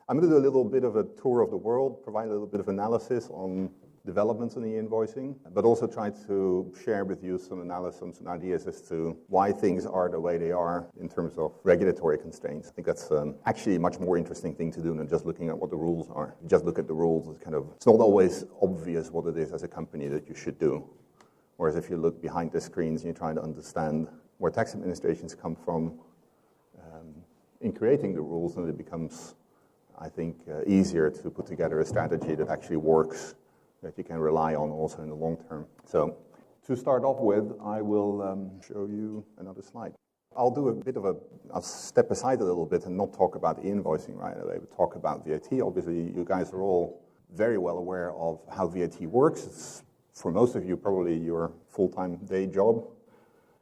I'm going to do a little bit of a tour of the world, provide a little bit of analysis on developments in e-invoicing, but also try to share with you some analysis and ideas as to why things are the way they are in terms of regulatory constraints. I think that's actually a much more interesting thing to do than just looking at what the rules are. You just look at the rules, it's not always obvious what it is as a company that you should do. Whereas if you look behind the screens and you try to understand where tax administrations come from in creating the rules, then it becomes, I think, easier to put together a strategy that actually works, that you can rely on also in the long term. So to start off with, I will show you another slide. I'll do I'll step aside a little bit and not talk about e-invoicing right away, but talk about VAT. Obviously, you guys are all very well aware of how VAT works. It's, for most of you, probably your full-time day job.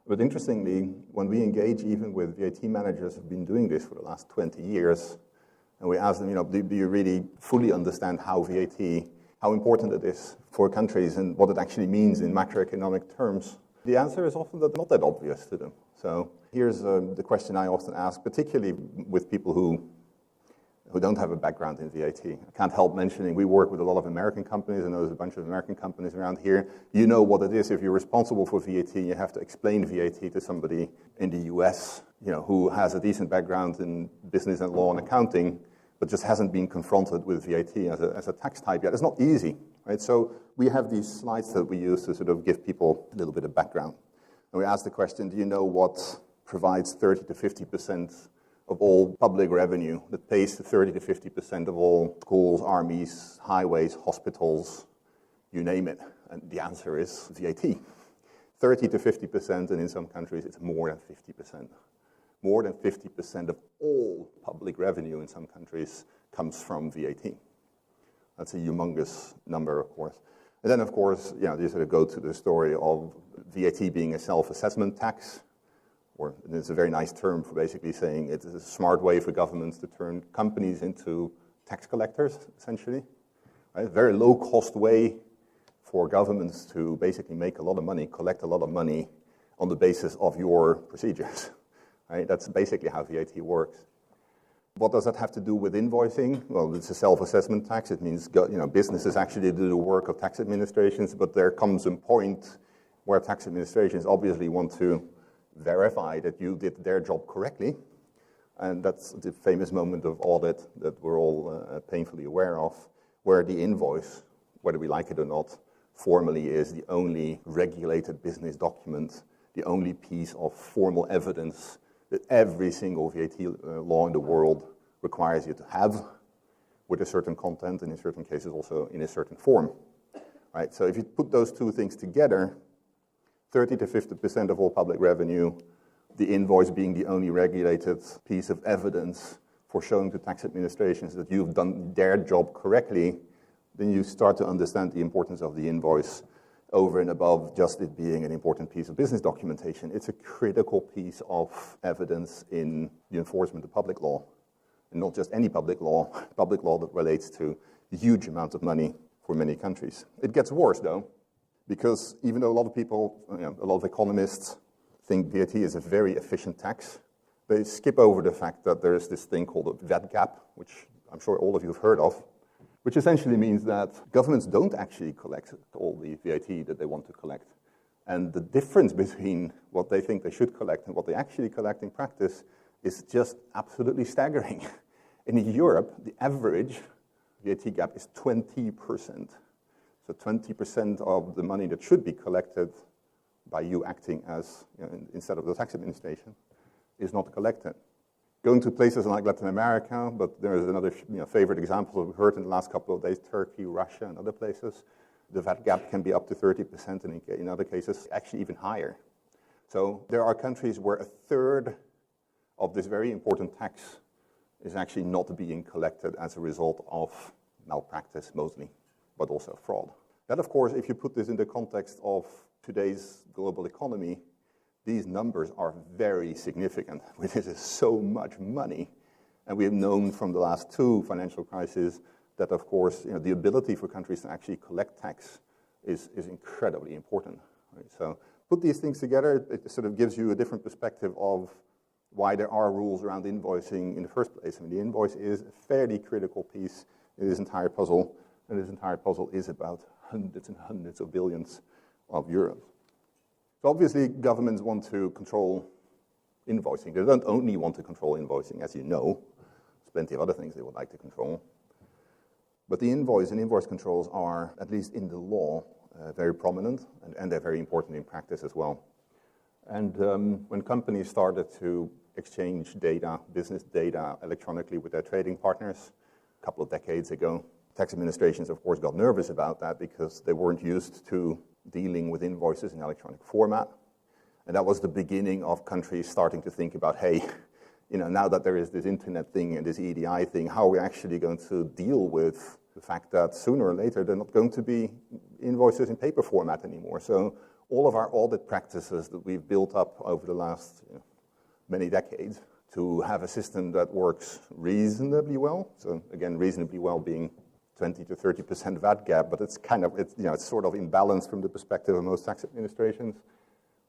But interestingly, when we engage even with VAT managers who've been doing this for the last 20 years, and we ask them, do you really fully understand how VAT, how important it is for countries and what it actually means in macroeconomic terms? The answer is often not that obvious to them. So here's the question I often ask, particularly with people who don't have a background in VAT. I can't help mentioning we work with a lot of American companies, and there's a bunch of American companies around here. You know what it is if you're responsible for VAT, you have to explain VAT to somebody in the US, who has a decent background in business and law and accounting, but just hasn't been confronted with VAT as a tax type yet. It's not easy, right? So we have these slides that we use to sort of give people a little bit of background. And we ask the question, do you know what provides 30 to 50% of all public revenue, that pays to 30 to 50% of all schools, armies, highways, hospitals, you name it? And the answer is VAT. 30 to 50%, and in some countries it's more than 50%. More than 50% of all public revenue in some countries comes from VAT. That's a humongous number, of course. And then, of course, you sort of go to the story of VAT being a self-assessment tax, or it's a very nice term for basically saying it's a smart way for governments to turn companies into tax collectors, essentially. Right? A very low-cost way for governments to basically make a lot of money, collect a lot of money on the basis of your procedures. Right? That's basically how VAT works. What does that have to do with invoicing? Well, it's a self-assessment tax. It means businesses actually do the work of tax administrations, but there comes a point where tax administrations obviously want to verify that you did their job correctly. And that's the famous moment of audit that we're all painfully aware of, where the invoice, whether we like it or not, formally is the only regulated business document, the only piece of formal evidence that every single VAT law in the world requires you to have, with a certain content, and in certain cases also in a certain form. Right? So if you put those two things together, 30 to 50% of all public revenue, the invoice being the only regulated piece of evidence for showing to tax administrations that you've done their job correctly, then you start to understand the importance of the invoice over and above just it being an important piece of business documentation. It's a critical piece of evidence in the enforcement of public law. And not just any public law that relates to huge amounts of money for many countries. It gets worse, though, because even though a lot of people, a lot of economists think VAT is a very efficient tax, they skip over the fact that there is this thing called a VAT gap, which I'm sure all of you have heard of, which essentially means that governments don't actually collect all the VAT that they want to collect. And the difference between what they think they should collect and what they actually collect in practice is just absolutely staggering. In Europe, the average VAT gap is 20%. So 20% of the money that should be collected by you acting as, instead of the tax administration, is not collected. Going to places like Latin America, but there is another favorite example we've heard in the last couple of days, Turkey, Russia, and other places. The VAT gap can be up to 30%, and in other cases, actually even higher. So there are countries where a third of this very important tax is actually not being collected as a result of malpractice mostly, but also fraud. That, of course, if you put this in the context of today's global economy, these numbers are very significant. This is so much money. And we have known from the last two financial crises that, of course, the ability for countries to actually collect tax is incredibly important. Right? So put these things together, it sort of gives you a different perspective of why there are rules around invoicing in the first place. I mean, the invoice is a fairly critical piece in this entire puzzle, and this entire puzzle is about hundreds and hundreds of billions of euros. So obviously, governments want to control invoicing. They don't only want to control invoicing, as you know. There's plenty of other things they would like to control. But the invoice and invoice controls are, at least in the law, very prominent, and they're very important in practice as well. And when companies started to exchange data, business data, electronically with their trading partners a couple of decades ago, tax administrations, of course, got nervous about that because they weren't used to dealing with invoices in electronic format. And that was the beginning of countries starting to think about, hey, now that there is this internet thing and this EDI thing, how are we actually going to deal with the fact that sooner or later they're not going to be invoices in paper format anymore? So all of our audit practices that we've built up over the last many decades to have a system that works reasonably well, so again, reasonably well being 20 to 30% VAT gap, but it's sort of imbalance from the perspective of most tax administrations,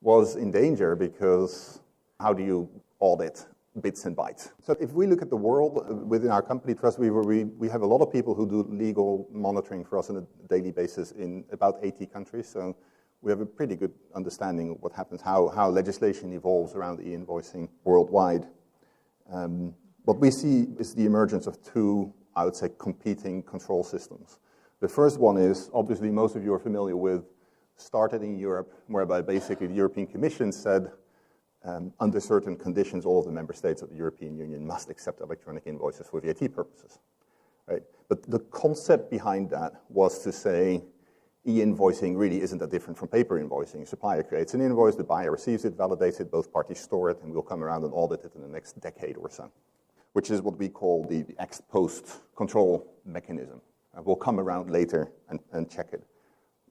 was in danger because how do you audit bits and bytes? So if we look at the world within our company, Trustweaver, we have a lot of people who do legal monitoring for us on a daily basis in about 80 countries. So we have a pretty good understanding of what happens, how legislation evolves around e-invoicing worldwide. What we see is the emergence of two, I would say, competing control systems. The first one is, obviously, most of you are familiar with, started in Europe, whereby basically the European Commission said, under certain conditions, all of the member states of the European Union must accept electronic invoices for VAT purposes. Right? But the concept behind that was to say, e-invoicing really isn't that different from paper invoicing. A supplier creates an invoice, the buyer receives it, validates it, both parties store it, and we'll come around and audit it in the next decade or so, which is what we call the ex-post control mechanism. We'll come around later and check it.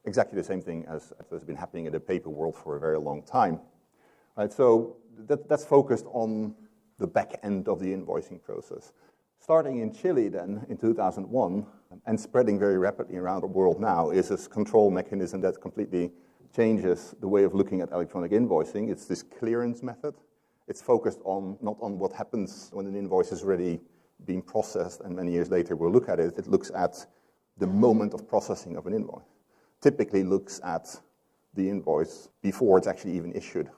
Exactly the same thing as has been happening in the paper world for a very long time. Right, so that's focused on the back end of the invoicing process. Starting in Chile then in 2001 and spreading very rapidly around the world now is this control mechanism that completely changes the way of looking at electronic invoicing. It's this clearance method. It's focused on not on what happens when an invoice is already being processed and many years later we'll look at it. It looks at the moment of processing of an invoice. Typically looks at the invoice before it's actually even issued.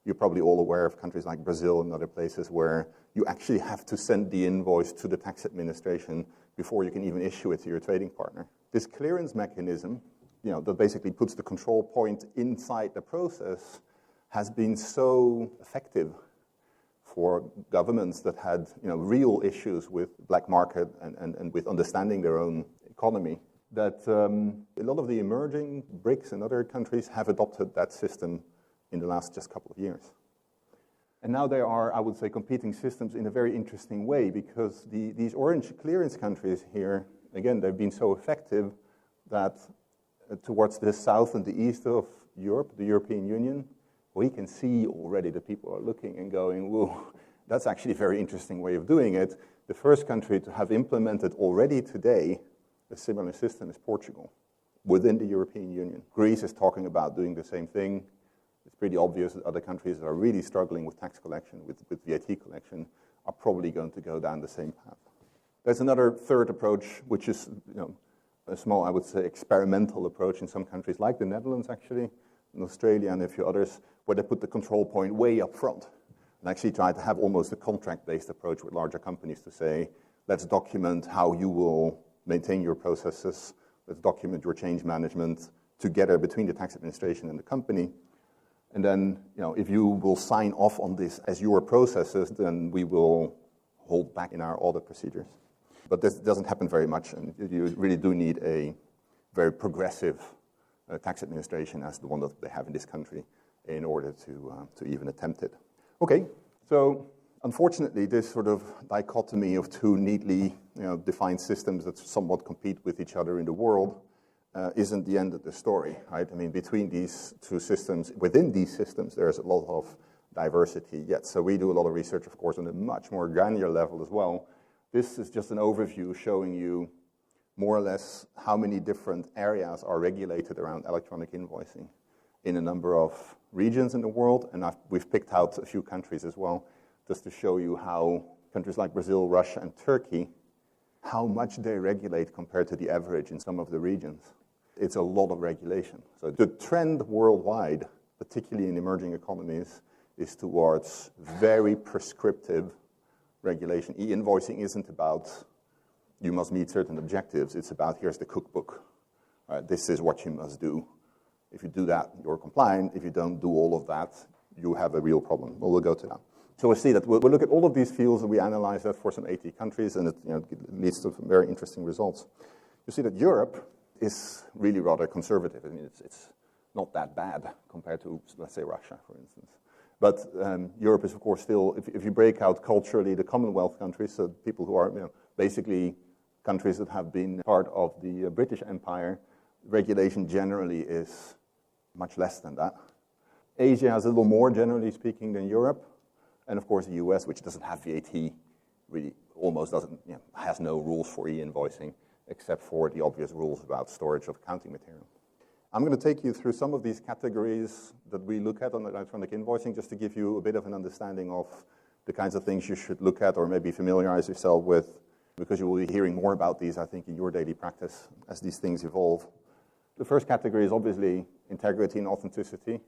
You're probably all aware of countries like Brazil and other places where you actually have to send the invoice to the tax administration before you can even issue it to your trading partner. This clearance mechanism, that basically puts the control point inside the process, has been so effective for governments that had real issues with black market and with understanding their own economy, that a lot of the emerging BRICS and other countries have adopted that system in the last just couple of years. And now there are, I would say, competing systems in a very interesting way because these orange clearance countries here, again, they've been so effective that towards the south and the east of Europe, the European Union, we can see already that people are looking and going, whoa, that's actually a very interesting way of doing it. The first country to have implemented already today a similar system is Portugal within the European Union. Greece is talking about doing the same thing. It's pretty obvious that other countries that are really struggling with tax collection, with VAT collection, are probably going to go down the same path. There's another third approach, which is a small, I would say, experimental approach in some countries, like the Netherlands, actually, and Australia and a few others, where they put the control point way up front and actually try to have almost a contract-based approach with larger companies to say, let's document how you will maintain your processes, let's document your change management together between the tax administration and the company. And then, if you will sign off on this as your processes, then we will hold back in our audit procedures. But this doesn't happen very much, and you really do need a very progressive tax administration as the one that they have in this country in order to even attempt it. Okay, so unfortunately, this sort of dichotomy of two neatly defined systems that somewhat compete with each other in the world isn't the end of the story, right? I mean, between these two systems, within these systems, there's a lot of diversity yet. So we do a lot of research, of course, on a much more granular level as well. This is just an overview showing you more or less how many different areas are regulated around electronic invoicing in a number of regions in the world, and we've picked out a few countries as well just to show you how countries like Brazil, Russia, and Turkey, how much they regulate compared to the average in some of the regions. It's a lot of regulation. So the trend worldwide, particularly in emerging economies, is towards very prescriptive regulation. E-invoicing isn't about you must meet certain objectives. It's about here's the cookbook. This is what you must do. If you do that, you're compliant. If you don't do all of that, you have a real problem. Well, we'll go to that. So we'll see that. We'll look at all of these fields, and we analyze that for some 80 countries, and it leads to some very interesting results. You see that Europe is really rather conservative. I mean, it's not that bad compared to, let's say, Russia, for instance. But Europe is, of course, still, if you break out culturally the Commonwealth countries, so people who are basically countries that have been part of the British Empire, regulation generally is much less than that. Asia has a little more, generally speaking, than Europe. And of course, the US, which doesn't have VAT, really almost doesn't, has no rules for e-invoicing, except for the obvious rules about storage of accounting material. I'm going to take you through some of these categories that we look at on electronic invoicing, just to give you a bit of an understanding of the kinds of things you should look at or maybe familiarize yourself with, because you will be hearing more about these, I think, in your daily practice as these things evolve. The first category is obviously integrity and authenticity.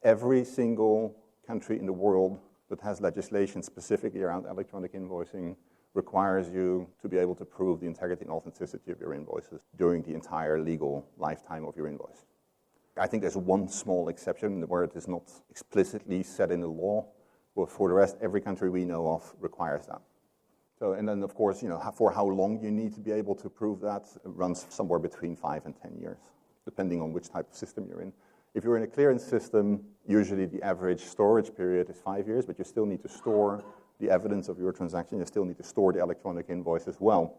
Every single country in the world that has legislation specifically around electronic invoicing requires you to be able to prove the integrity and authenticity of your invoices during the entire legal lifetime of your invoice. I think there's one small exception where it is not explicitly set in the law, but for the rest, every country we know of requires that. So, and then of course, for how long you need to be able to prove that, it runs somewhere between 5 and 10 years, depending on which type of system you're in. If you're in a clearance system, usually the average storage period is 5 years, but you still need to store the evidence of your transaction. You still need to store the electronic invoice as well.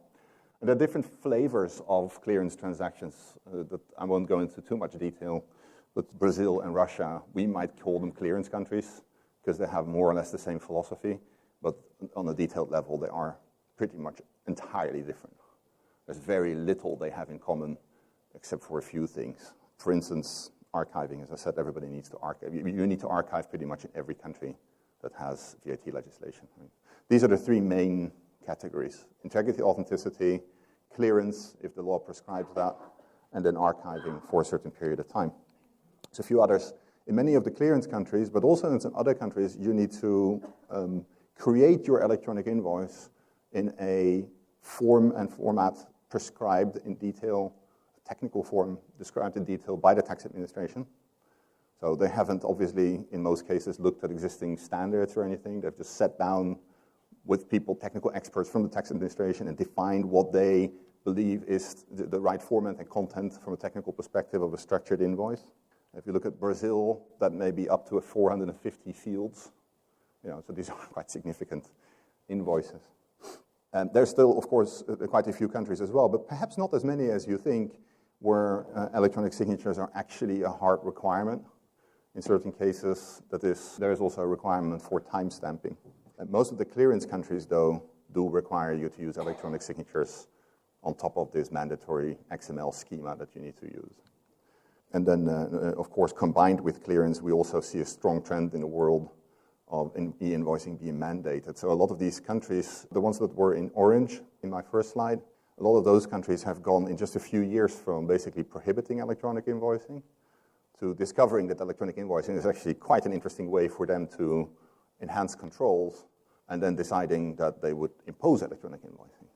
And there are different flavors of clearance transactions that I won't go into too much detail, but Brazil and Russia, we might call them clearance countries because they have more or less the same philosophy, but on a detailed level, they are pretty much entirely different. There's very little they have in common except for a few things. For instance, archiving, as I said, everybody needs to archive. You need to archive pretty much in every country that has VAT legislation. These are the three main categories: integrity, authenticity, clearance, if the law prescribes that, and then archiving for a certain period of time. There's a few others. In many of the clearance countries, but also in some other countries, you need to create your electronic invoice in a form and format prescribed in detail, technical form described in detail by the tax administration. So they haven't obviously, in most cases, looked at existing standards or anything. They've just sat down with people, technical experts from the tax administration, and defined what they believe is the right format and content from a technical perspective of a structured invoice. If you look at Brazil, that may be up to 450 fields. So these are quite significant invoices. And there's still, of course, quite a few countries as well, but perhaps not as many as you think, where electronic signatures are actually a hard requirement. In certain cases, there is also a requirement for timestamping. And most of the clearance countries, though, do require you to use electronic signatures on top of this mandatory XML schema that you need to use. And then, of course, combined with clearance, we also see a strong trend in the world of e-invoicing being mandated. So a lot of these countries, the ones that were in orange in my first slide, a lot of those countries have gone in just a few years from basically prohibiting electronic invoicing to discovering that electronic invoicing is actually quite an interesting way for them to enhance controls, and then deciding that they would impose electronic invoicing.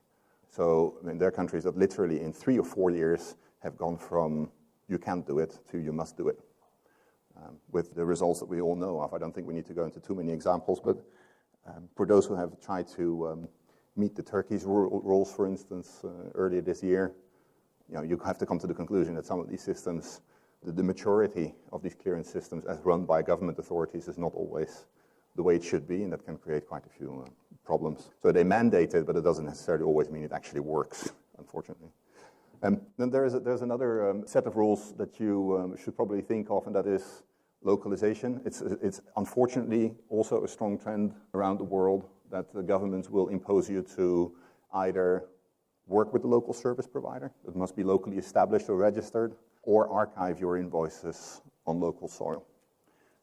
So there are countries that literally in 3 or 4 years have gone from you can't do it to you must do it, with the results that we all know of. I don't think we need to go into too many examples, but for those who have tried to meet the Turkey's rules, for instance, earlier this year, you have to come to the conclusion that some of these systems, the maturity of these clearance systems as run by government authorities is not always the way it should be, and that can create quite a few problems. So they mandate it, but it doesn't necessarily always mean it actually works, unfortunately. Then there's another set of rules that you should probably think of, and that is localization. It's unfortunately also a strong trend around the world that the governments will impose you to either work with the local service provider, that must be locally established or registered, or archive your invoices on local soil.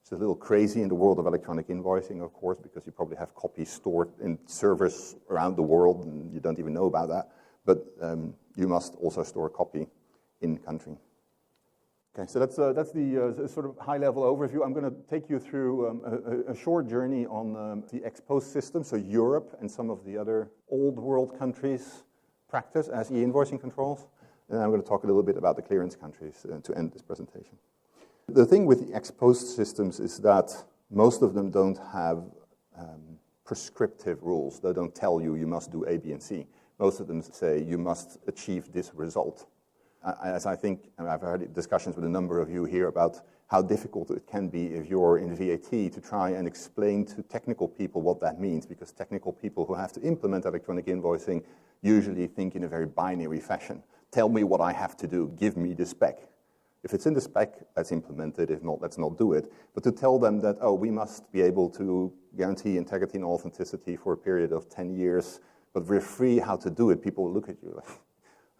It's a little crazy in the world of electronic invoicing, of course, because you probably have copies stored in servers around the world and you don't even know about that. But you must also store a copy in country. Okay, so that's the sort of high-level overview. I'm going to take you through a short journey on the ex-post system, so Europe and some of the other old world countries practice as e-invoicing controls. And I'm going to talk a little bit about the clearance countries to end this presentation. The thing with the ex-post systems is that most of them don't have prescriptive rules. They don't tell you you must do A, B, and C. Most of them say you must achieve this result. As I think, and I've had discussions with a number of you here about how difficult it can be if you're in VAT to try and explain to technical people what that means, because technical people who have to implement electronic invoicing usually think in a very binary fashion. Tell me what I have to do, give me the spec. If it's in the spec, let's implement it. If not, let's not do it. But to tell them that, oh, we must be able to guarantee integrity and authenticity for a period of 10 years, but we're free how to do it, people will look at you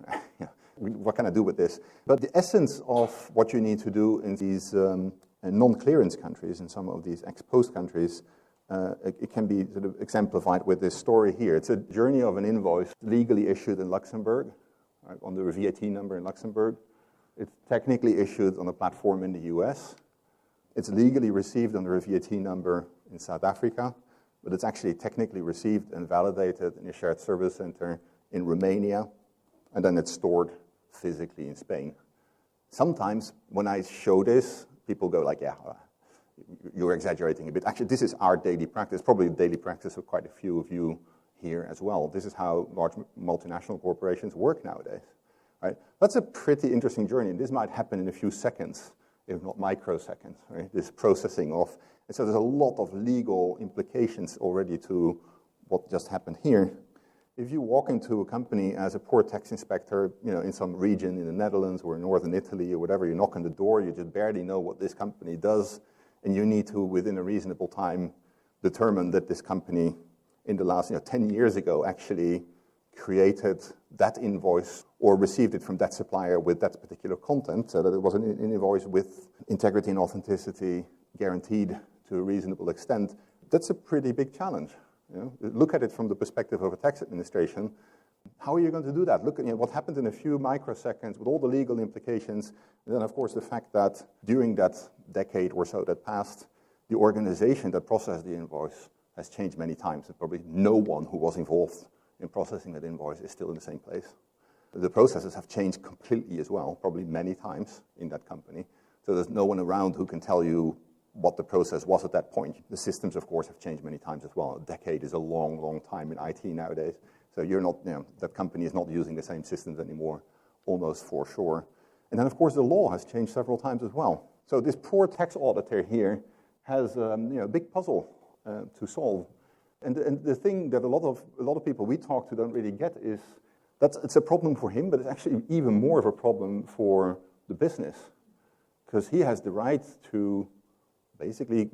like, yeah, what can I do with this? But the essence of what you need to do in these non-clearance countries, in some of these ex-post countries, it can be sort of exemplified with this story here. It's a journey of an invoice legally issued in Luxembourg, right, under a VAT number in Luxembourg. It's technically issued on a platform in the US. It's legally received under a VAT number in South Africa, but it's actually technically received and validated in a shared service center in Romania, and then it's stored physically in Spain. Sometimes when I show this, people go like, yeah, you're exaggerating a bit. Actually, this is our daily practice, probably the daily practice of quite a few of you here as well. This is how large multinational corporations work nowadays. Right? That's a pretty interesting journey, and this might happen in a few seconds, if not microseconds, right? This processing of, and so there's a lot of legal implications already to what just happened here. If you walk into a company as a poor tax inspector, in some region in the Netherlands or in northern Italy or whatever, you knock on the door, you just barely know what this company does, and you need to, within a reasonable time, determine that this company in the last 10 years ago actually created that invoice or received it from that supplier with that particular content, so that it was an invoice with integrity and authenticity guaranteed to a reasonable extent. That's a pretty big challenge. Look at it from the perspective of a tax administration. How are you going to do that? Look at what happened in a few microseconds with all the legal implications, and then of course the fact that during that decade or so that passed, the organization that processed the invoice has changed many times, and probably no one who was involved in processing that invoice is still in the same place. The processes have changed completely as well, probably many times in that company. So there's no one around who can tell you what the process was at that point. The systems, of course, have changed many times as well. A decade is a long, long time in IT nowadays. So you're not, that company is not using the same systems anymore, almost for sure. And then, of course, the law has changed several times as well. So this poor tax auditor here has a big puzzle to solve. And the thing that a lot of people we talk to don't really get is that it's a problem for him, but it's actually even more of a problem for the business, because he has the right to basically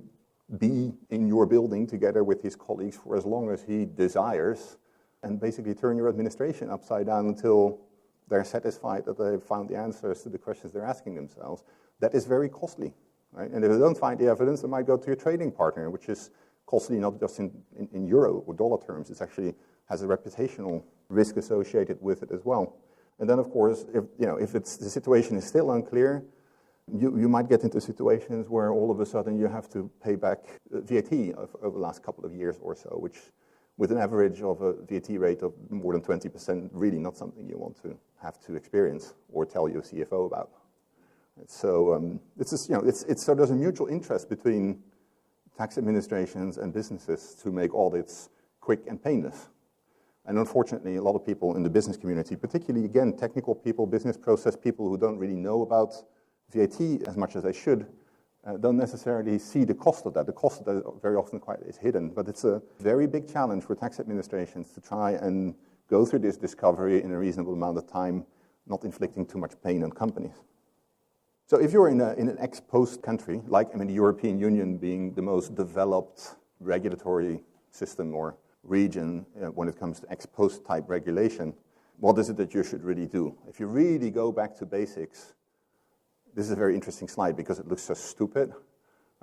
be in your building together with his colleagues for as long as he desires, and basically turn your administration upside down until they're satisfied that they've found the answers to the questions they're asking themselves. That is very costly, right? And if they don't find the evidence, they might go to your trading partner, which is costly not just in euro or dollar terms. It actually has a reputational risk associated with it as well. And then, of course, if the situation is still unclear, you might get into situations where all of a sudden you have to pay back VAT over the last couple of years or so, which with an average of a VAT rate of more than 20%, really not something you want to have to experience or tell your CFO about. So so there's a mutual interest between tax administrations and businesses to make audits quick and painless. And unfortunately, a lot of people in the business community, particularly, again, technical people, business process people who don't really know about VAT as much as they should, don't necessarily see the cost of that. The cost of that very often is hidden, but it's a very big challenge for tax administrations to try and go through this discovery in a reasonable amount of time, not inflicting too much pain on companies. So if you're in an ex-post country, like the European Union being the most developed regulatory system or region when it comes to ex-post type regulation, what is it that you should really do? If you really go back to basics, this is a very interesting slide because it looks so stupid,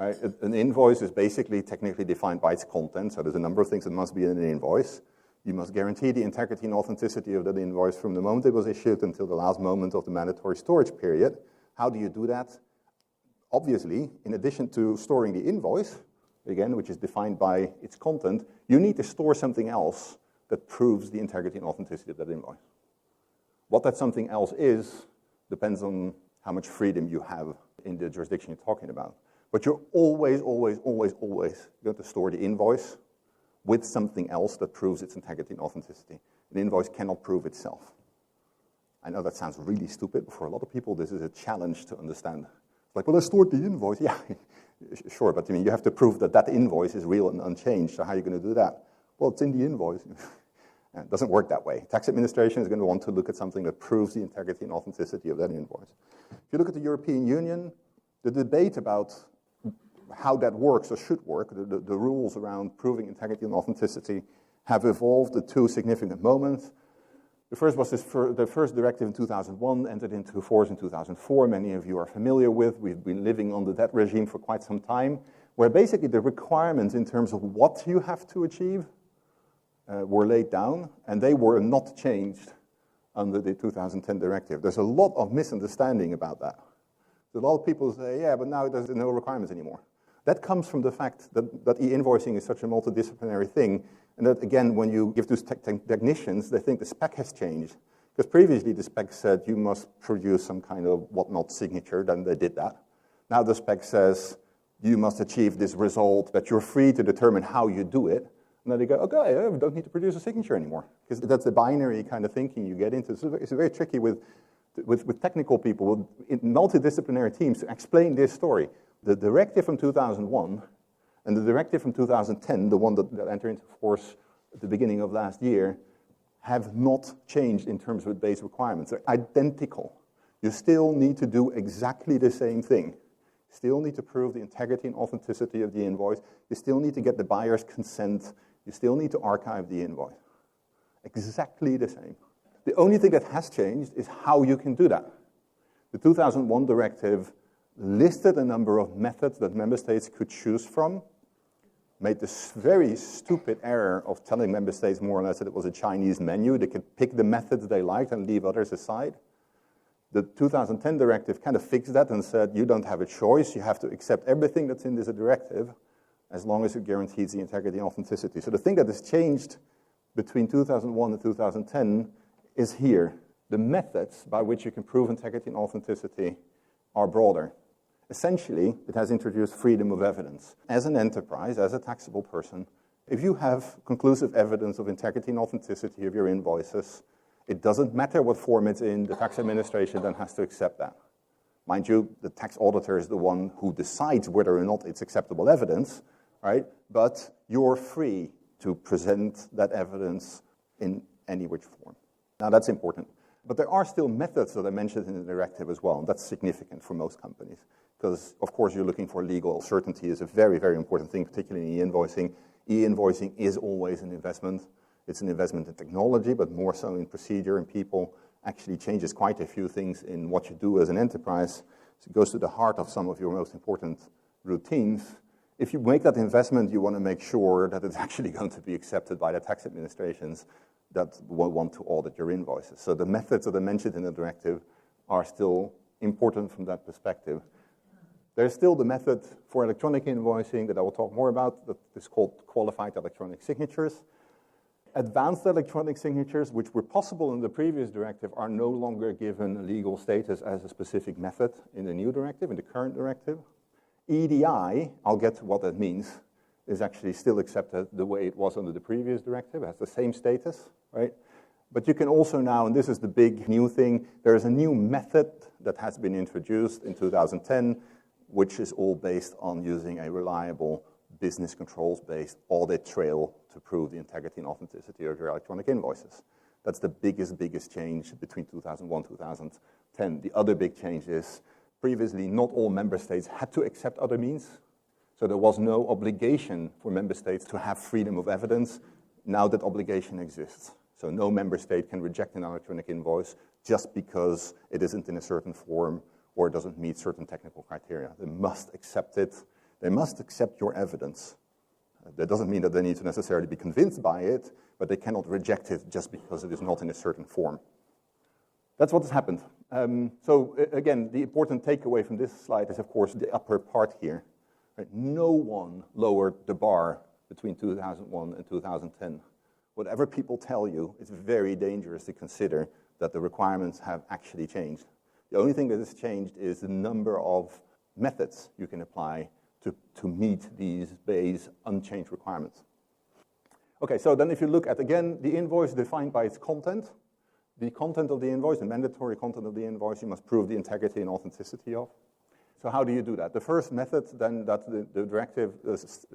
Right? An invoice is basically technically defined by its content, so there's a number of things that must be in an invoice. You must guarantee the integrity and authenticity of that invoice from the moment it was issued until the last moment of the mandatory storage period. How do you do that? Obviously, in addition to storing the invoice, again, which is defined by its content, you need to store something else that proves the integrity and authenticity of that invoice. What that something else is depends on how much freedom you have in the jurisdiction you're talking about. But you're always going to store the invoice with something else that proves its integrity and authenticity. An invoice cannot prove itself. I know that sounds really stupid, but for a lot of people, this is a challenge to understand. It's like, well, I stored the invoice. Yeah, sure, but you have to prove that that invoice is real and unchanged. So how are you going to do that? Well, it's in the invoice. It doesn't work that way. Tax administration is going to want to look at something that proves the integrity and authenticity of that invoice. If you look at the European Union, the debate about how that works or should work, the rules around proving integrity and authenticity have evolved at two significant moments. The first was the first directive in 2001, entered into force in 2004. Many of you are familiar with. We've been living under that regime for quite some time, where basically the requirements in terms of what you have to achieve were laid down, and they were not changed under the 2010 directive. There's a lot of misunderstanding about that. A lot of people say, yeah, but now there's no requirements anymore. That comes from the fact that e-invoicing is such a multidisciplinary thing, and that, again, when you give those technicians, they think the spec has changed. Because previously the spec said you must produce some kind of whatnot signature, then they did that. Now the spec says you must achieve this result, but you're free to determine how you do it. And then they go, okay, we don't need to produce a signature anymore. Because that's the binary kind of thinking you get into. So it's very tricky with technical people, in multidisciplinary teams, to explain this story. The directive from 2001 and the directive from 2010, the one that entered into force at the beginning of last year, have not changed in terms of base requirements. They're identical. You still need to do exactly the same thing. You still need to prove the integrity and authenticity of the invoice. You still need to get the buyer's consent. You still need to archive the invoice. Exactly the same. The only thing that has changed is how you can do that. The 2001 directive listed a number of methods that member states could choose from, made this very stupid error of telling member states more or less that it was a Chinese menu. They could pick the methods they liked and leave others aside. The 2010 directive kind of fixed that and said, you don't have a choice. You have to accept everything that's in this directive as long as it guarantees the integrity and authenticity. So the thing that has changed between 2001 and 2010 is here. The methods by which you can prove integrity and authenticity are broader. Essentially, it has introduced freedom of evidence. As an enterprise, as a taxable person, if you have conclusive evidence of integrity and authenticity of your invoices, it doesn't matter what form it's in, the tax administration then has to accept that. Mind you, the tax auditor is the one who decides whether or not it's acceptable evidence, right? But you're free to present that evidence in any which form. Now, that's important. But there are still methods that I mentioned in the directive as well, and that's significant for most companies. Because, of course, you're looking for legal certainty is a very, very important thing, particularly in e-invoicing. E-invoicing is always an investment. It's an investment in technology, but more so in procedure and people. Actually changes quite a few things in what you do as an enterprise. So it goes to the heart of some of your most important routines. If you make that investment, you want to make sure that it's actually going to be accepted by the tax administrations that will want to audit your invoices. So the methods that I mentioned in the directive are still important from that perspective. There's still the method for electronic invoicing that I will talk more about that is called qualified electronic signatures. Advanced electronic signatures, which were possible in the previous directive, are no longer given a legal status as a specific method in the new directive, in the current directive. EDI, I'll get to what that means, is actually still accepted the way it was under the previous directive. It has the same status, right? But you can also now, and this is the big new thing, there is a new method that has been introduced in 2010, which is all based on using a reliable business controls-based audit trail to prove the integrity and authenticity of your electronic invoices. That's the biggest change between 2001 and 2010. The other big change is previously not all member states had to accept other means. So there was no obligation for member states to have freedom of evidence. Now that obligation exists. So no member state can reject an electronic invoice just because it isn't in a certain form or doesn't meet certain technical criteria. They must accept it. They must accept your evidence. That doesn't mean that they need to necessarily be convinced by it, but they cannot reject it just because it is not in a certain form. That's what has happened. So again, the important takeaway from this slide is, of course, the upper part here. Right? No one lowered the bar between 2001 and 2010. Whatever people tell you, it's very dangerous to consider that the requirements have actually changed. The only thing that has changed is the number of methods you can apply to meet these base unchanged requirements. Okay, so then if you look at, again, the invoice defined by its content, the content of the invoice, the mandatory content of the invoice, you must prove the integrity and authenticity of. So how do you do that? The first method then that the directive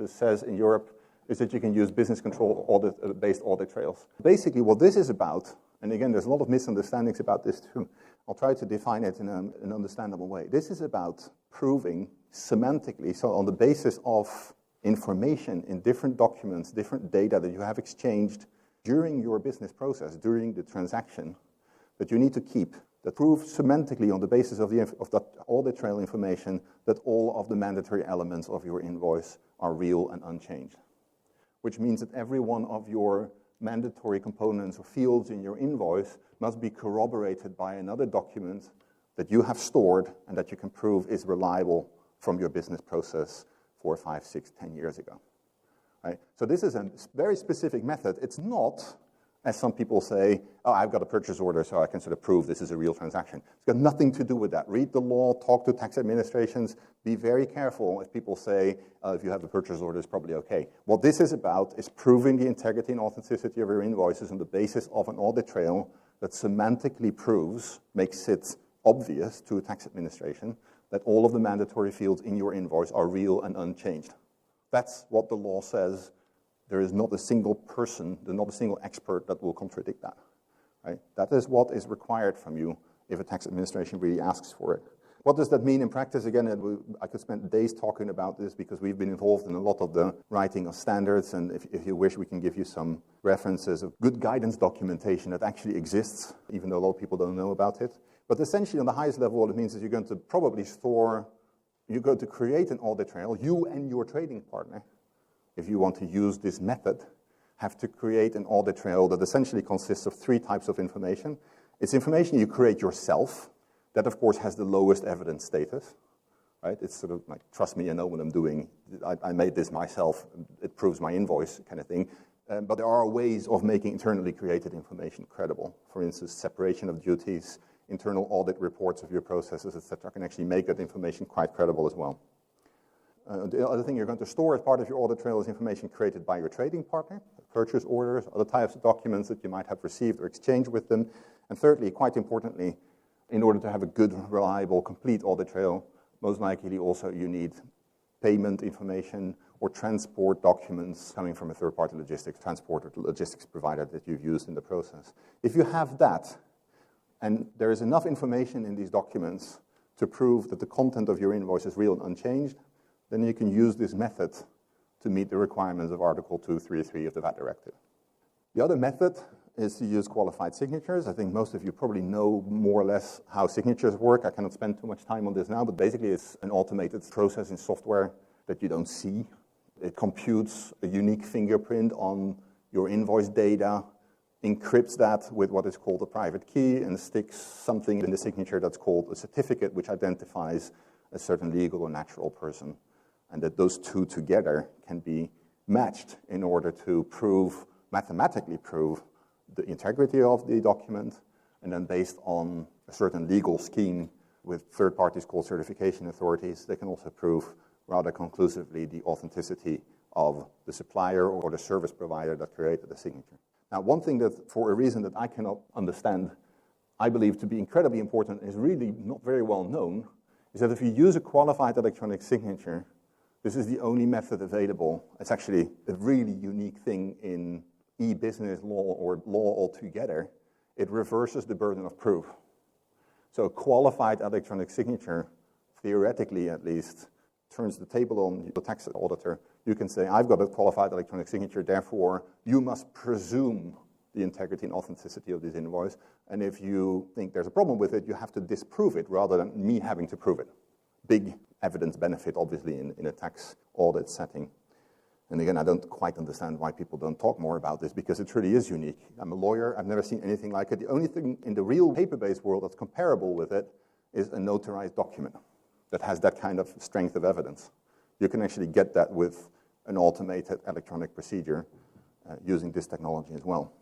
says in Europe is that you can use business control based audit trails. Basically what this is about, and again there's a lot of misunderstandings about this too, I'll try to define it in an understandable way. This is about proving semantically, so on the basis of information in different documents, different data that you have exchanged during your business process, during the transaction, that you need to keep, that prove semantically on the basis of that audit trail information that all of the mandatory elements of your invoice are real and unchanged. Which means that every one of your mandatory components or fields in your invoice must be corroborated by another document that you have stored and that you can prove is reliable from your business process 4, 5, 6, 10 years ago. Right? So this is a very specific method. It's not, as some people say, oh, I've got a purchase order, so I can sort of prove this is a real transaction. It's got nothing to do with that. Read the law, talk to tax administrations. Be very careful if people say, if you have a purchase order, it's probably okay. What this is about is proving the integrity and authenticity of your invoices on the basis of an audit trail that semantically proves, makes it obvious to a tax administration that all of the mandatory fields in your invoice are real and unchanged. That's what the law says. There is not a single person, there's not a single expert that will contradict that. Right? That is what is required from you if a tax administration really asks for it. What does that mean in practice? Again, I could spend days talking about this because we've been involved in a lot of the writing of standards, and if you wish, we can give you some references of good guidance documentation that actually exists, even though a lot of people don't know about it. But essentially, on the highest level, what it means is you're going to probably you're going to create an audit trail, you and your trading partner, if you want to use this method, have to create an audit trail that essentially consists of 3 types of information. It's information you create yourself. That, of course, has the lowest evidence status. Right? It's sort of like, trust me, I know what I'm doing. I made this myself. It proves my invoice kind of thing. But there are ways of making internally created information credible. For instance, separation of duties, internal audit reports of your processes, etc., can actually make that information quite credible as well. The other thing you're going to store as part of your audit trail is information created by your trading partner, purchase orders, other types of documents that you might have received or exchanged with them. And thirdly, quite importantly, in order to have a good, reliable, complete audit trail, most likely also you need payment information or transport documents coming from a third-party logistics transporter, logistics provider that you've used in the process. If you have that, and there is enough information in these documents to prove that the content of your invoice is real and unchanged, then you can use this method to meet the requirements of Article 233 of the VAT Directive. The other method is to use qualified signatures. I think most of you probably know more or less how signatures work. I cannot spend too much time on this now, but basically it's an automated process in software that you don't see. It computes a unique fingerprint on your invoice data, encrypts that with what is called a private key, and sticks something in the signature that's called a certificate, which identifies a certain legal or natural person. And that those two together can be matched in order to mathematically prove the integrity of the document, and then based on a certain legal scheme with third parties called certification authorities, they can also prove rather conclusively the authenticity of the supplier or the service provider that created the signature. Now, one thing that, for a reason that I cannot understand, I believe to be incredibly important, is really not very well known, is that if you use a qualified electronic signature, this is the only method available. It's actually a really unique thing in e-business law or law altogether. It reverses the burden of proof. So a qualified electronic signature, theoretically at least, turns the table on the tax auditor. You can say, I've got a qualified electronic signature, therefore you must presume the integrity and authenticity of this invoice. And if you think there's a problem with it, you have to disprove it rather than me having to prove it. Big evidence benefit, obviously, in a tax audit setting. And again, I don't quite understand why people don't talk more about this, because it really is unique. I'm a lawyer. I've never seen anything like it. The only thing in the real paper-based world that's comparable with it is a notarized document that has that kind of strength of evidence. You can actually get that with an automated electronic procedure using this technology as well.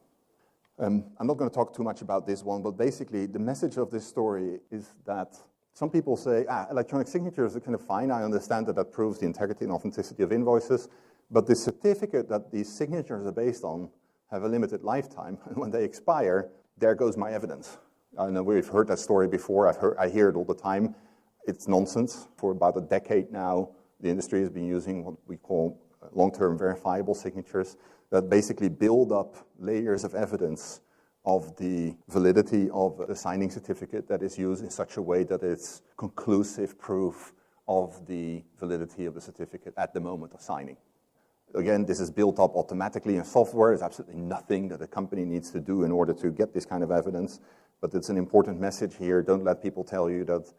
I'm not going to talk too much about this one, but basically the message of this story is that some people say, electronic signatures are kind of fine. I understand that proves the integrity and authenticity of invoices. But the certificate that these signatures are based on have a limited lifetime, and when they expire, there goes my evidence. I know we've heard that story before. I hear it all the time. It's nonsense. For about a decade now, the industry has been using what we call long-term verifiable signatures that basically build up layers of evidence of the validity of a signing certificate that is used in such a way that it's conclusive proof of the validity of the certificate at the moment of signing. Again, this is built up automatically in software. There's absolutely nothing that a company needs to do in order to get this kind of evidence. But it's an important message here. Don't let people tell you that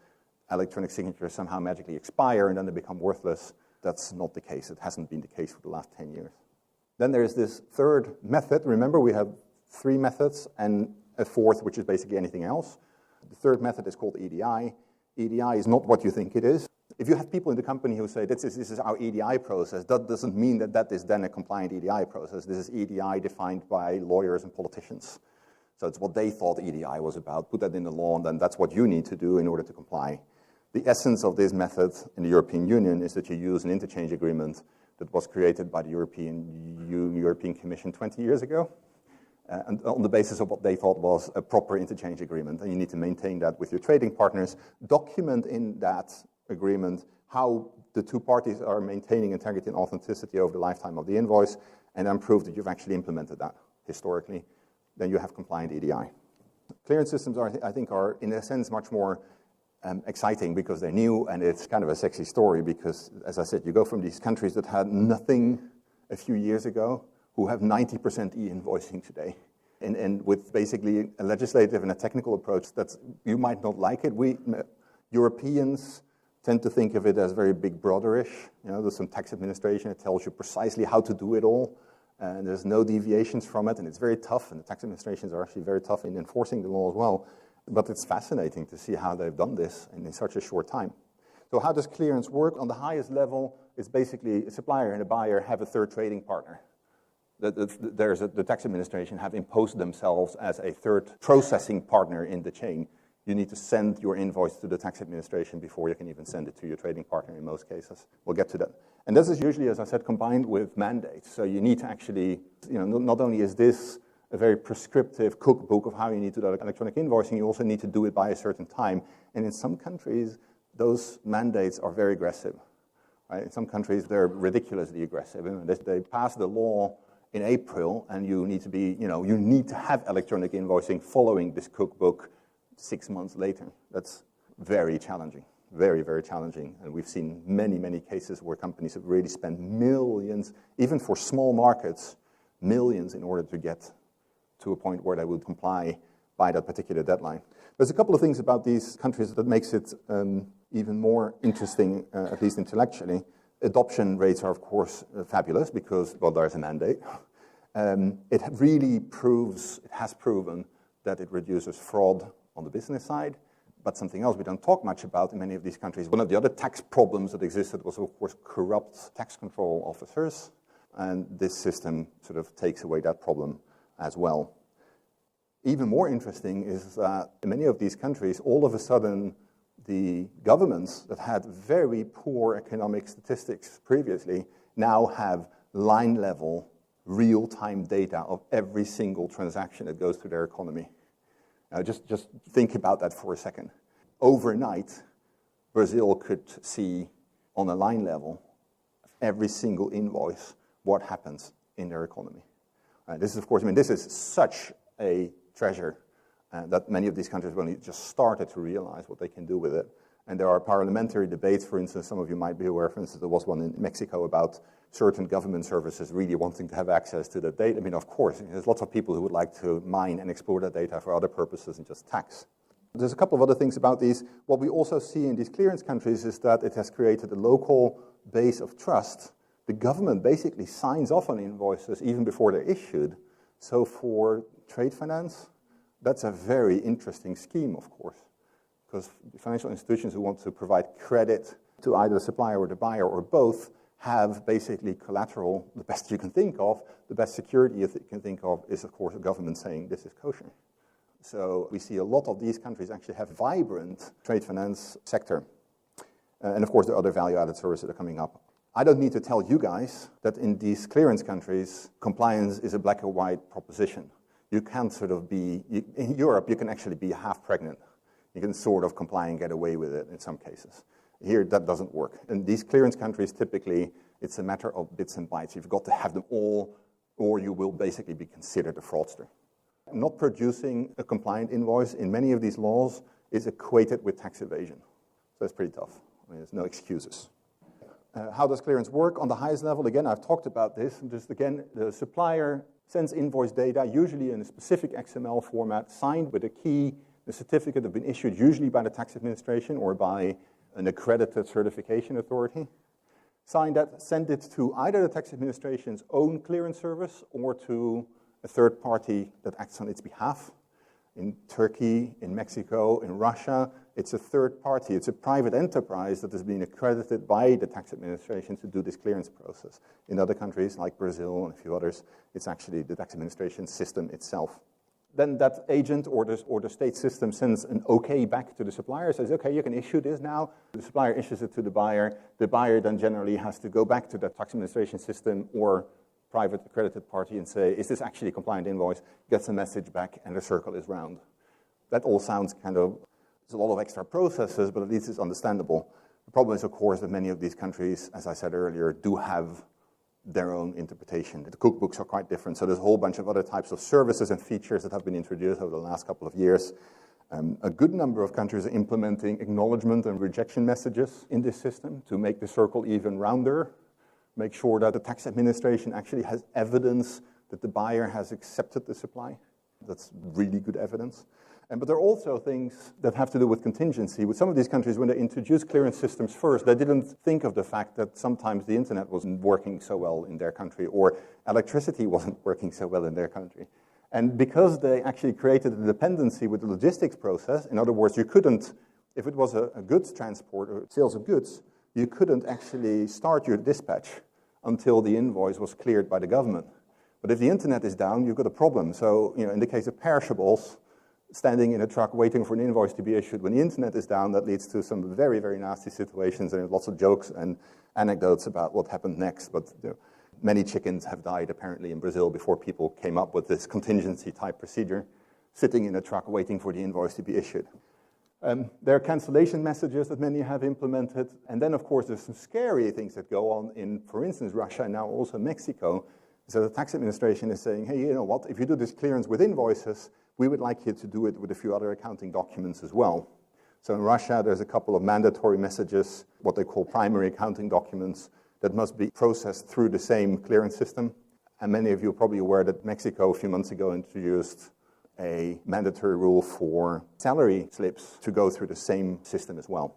electronic signatures somehow magically expire and then they become worthless. That's not the case. It hasn't been the case for the last 10 years. Then there's this third method. Remember, we have 3 methods and a fourth, which is basically anything else. The third method is called EDI. EDI is not what you think it is. If you have people in the company who say, this is our EDI process, that doesn't mean that is then a compliant EDI process. This is EDI defined by lawyers and politicians. So it's what they thought EDI was about. Put that in the law, and then that's what you need to do in order to comply. The essence of this method in the European Union is that you use an interchange agreement that was created by the European Commission 20 years ago, and on the basis of what they thought was a proper interchange agreement. And you need to maintain that with your trading partners. Document in that agreement how the two parties are maintaining integrity and authenticity over the lifetime of the invoice, and then prove that you've actually implemented that historically. Then you have compliant EDI. Clearance systems, I think, are in a sense much more exciting because they're new, and it's kind of a sexy story because, as I said, you go from these countries that had nothing a few years ago who have 90% e-invoicing today. And with basically a legislative and a technical approach that you might not like it. We Europeans tend to think of it as very big brother-ish. You know, there's some tax administration. It tells you precisely how to do it all. And there's no deviations from it. And it's very tough. And the tax administrations are actually very tough in enforcing the law as well. But it's fascinating to see how they've done this in such a short time. So how does clearance work? On the highest level, it's basically a supplier and a buyer have a third trading partner. The tax administration have imposed themselves as a third processing partner in the chain. You need to send your invoice to the tax administration before you can even send it to your trading partner in most cases. We'll get to that. And this is usually, as I said, combined with mandates. So you need to actually, not only is this a very prescriptive cookbook of how you need to do electronic invoicing, you also need to do it by a certain time. And in some countries, those mandates are very aggressive. Right? In some countries, they're ridiculously aggressive. They pass the law in April, and you need to be, you need to have electronic invoicing following this cookbook 6 months later. That's very challenging, very, very challenging. And we've seen many, many cases where companies have really spent millions, even for small markets, millions in order to get to a point where they would comply by that particular deadline. There's a couple of things about these countries that makes it even more interesting, at least intellectually. Adoption rates are, of course, fabulous because, well, there's a mandate. It has proven that it reduces fraud on the business side, but something else we don't talk much about in many of these countries. One of the other tax problems that existed was, of course, corrupt tax control officers, and this system sort of takes away that problem as well. Even more interesting is that in many of these countries, all of a sudden, the governments that had very poor economic statistics previously now have line-level, real-time data of every single transaction that goes through their economy. Just think about that for a second. Overnight, Brazil could see on a line level every single invoice what happens in their economy. This is, of course, this is such a treasure that many of these countries have only just started to realize what they can do with it. And there are parliamentary debates, for instance, some of you might be aware, for instance, there was one in Mexico about certain government services really wanting to have access to that data. Of course, there's lots of people who would like to mine and explore that data for other purposes than just tax. There's a couple of other things about these. What we also see in these clearance countries is that it has created a local base of trust. The government basically signs off on invoices even before they're issued. So for trade finance, that's a very interesting scheme, of course, because financial institutions who want to provide credit to either the supplier or the buyer or both have basically collateral, the best you can think of. The best security you can think of is, of course, the government saying this is kosher. So we see a lot of these countries actually have vibrant trade finance sector. And of course, there are other value-added services that are coming up. I don't need to tell you guys that in these clearance countries, compliance is a black or white proposition. You can't sort of be, in Europe, you can actually be half pregnant. You can sort of comply and get away with it in some cases. Here, that doesn't work. In these clearance countries, typically, it's a matter of bits and bytes. You've got to have them all, or you will basically be considered a fraudster. Not producing a compliant invoice in many of these laws is equated with tax evasion. So that's pretty tough. I mean, there's no excuses. How does clearance work? On the highest level, again, I've talked about this. Just again, the supplier sends invoice data, usually in a specific XML format, signed with a key. The certificate has been issued usually by the tax administration or by an accredited certification authority. Sign that, send it to either the tax administration's own clearance service or to a third party that acts on its behalf. In Turkey, in Mexico, in Russia, it's a third party. It's a private enterprise that has been accredited by the tax administration to do this clearance process. In other countries, like Brazil and a few others, it's actually the tax administration system itself. Then that agent or the state system sends an OK back to the supplier, says, OK, you can issue this now. The supplier issues it to the buyer. The buyer then generally has to go back to the tax administration system or private accredited party and say, is this actually a compliant invoice? Gets a message back, and the circle is round. That all sounds kind of, there's a lot of extra processes, but at least it's understandable. The problem is, of course, that many of these countries, as I said earlier, do have their own interpretation. The cookbooks are quite different, so there's a whole bunch of other types of services and features that have been introduced over the last couple of years. A good number of countries are implementing acknowledgement and rejection messages in this system to make the circle even rounder, make sure that the tax administration actually has evidence that the buyer has accepted the supply. That's really good evidence. But there are also things that have to do with contingency. With some of these countries, when they introduced clearance systems first, they didn't think of the fact that sometimes the internet wasn't working so well in their country, or electricity wasn't working so well in their country. And because they actually created a dependency with the logistics process, in other words, you couldn't, if it was a goods transport or sales of goods, you couldn't actually start your dispatch until the invoice was cleared by the government. But if the internet is down, you've got a problem. So, in the case of perishables, standing in a truck waiting for an invoice to be issued, when the internet is down, that leads to some very, very nasty situations, and lots of jokes and anecdotes about what happened next. But many chickens have died, apparently, in Brazil before people came up with this contingency-type procedure, sitting in a truck waiting for the invoice to be issued. There are cancellation messages that many have implemented. And then, of course, there's some scary things that go on in, for instance, Russia and now also Mexico. So the tax administration is saying, hey, you know what, if you do this clearance with invoices, we would like you to do it with a few other accounting documents as well. So in Russia, there's a couple of mandatory messages, what they call primary accounting documents, that must be processed through the same clearance system. And many of you are probably aware that Mexico a few months ago introduced a mandatory rule for salary slips to go through the same system as well.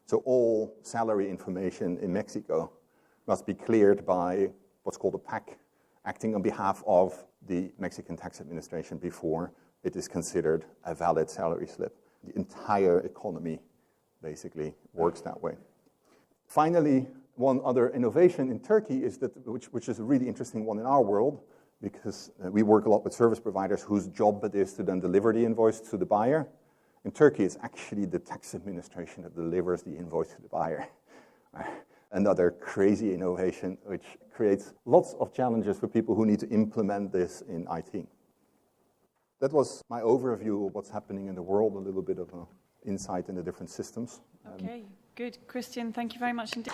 So all salary information in Mexico must be cleared by what's called a PAC, acting on behalf of the Mexican tax administration before it is considered a valid salary slip. The entire economy basically works that way. Finally, one other innovation in Turkey is that, which is a really interesting one in our world, because we work a lot with service providers whose job it is to then deliver the invoice to the buyer. In Turkey, it's actually the tax administration that delivers the invoice to the buyer. Another crazy innovation, which creates lots of challenges for people who need to implement this in IT. That was my overview of what's happening in the world, a little bit of an insight in the different systems. Okay, good. Christian, thank you very much indeed.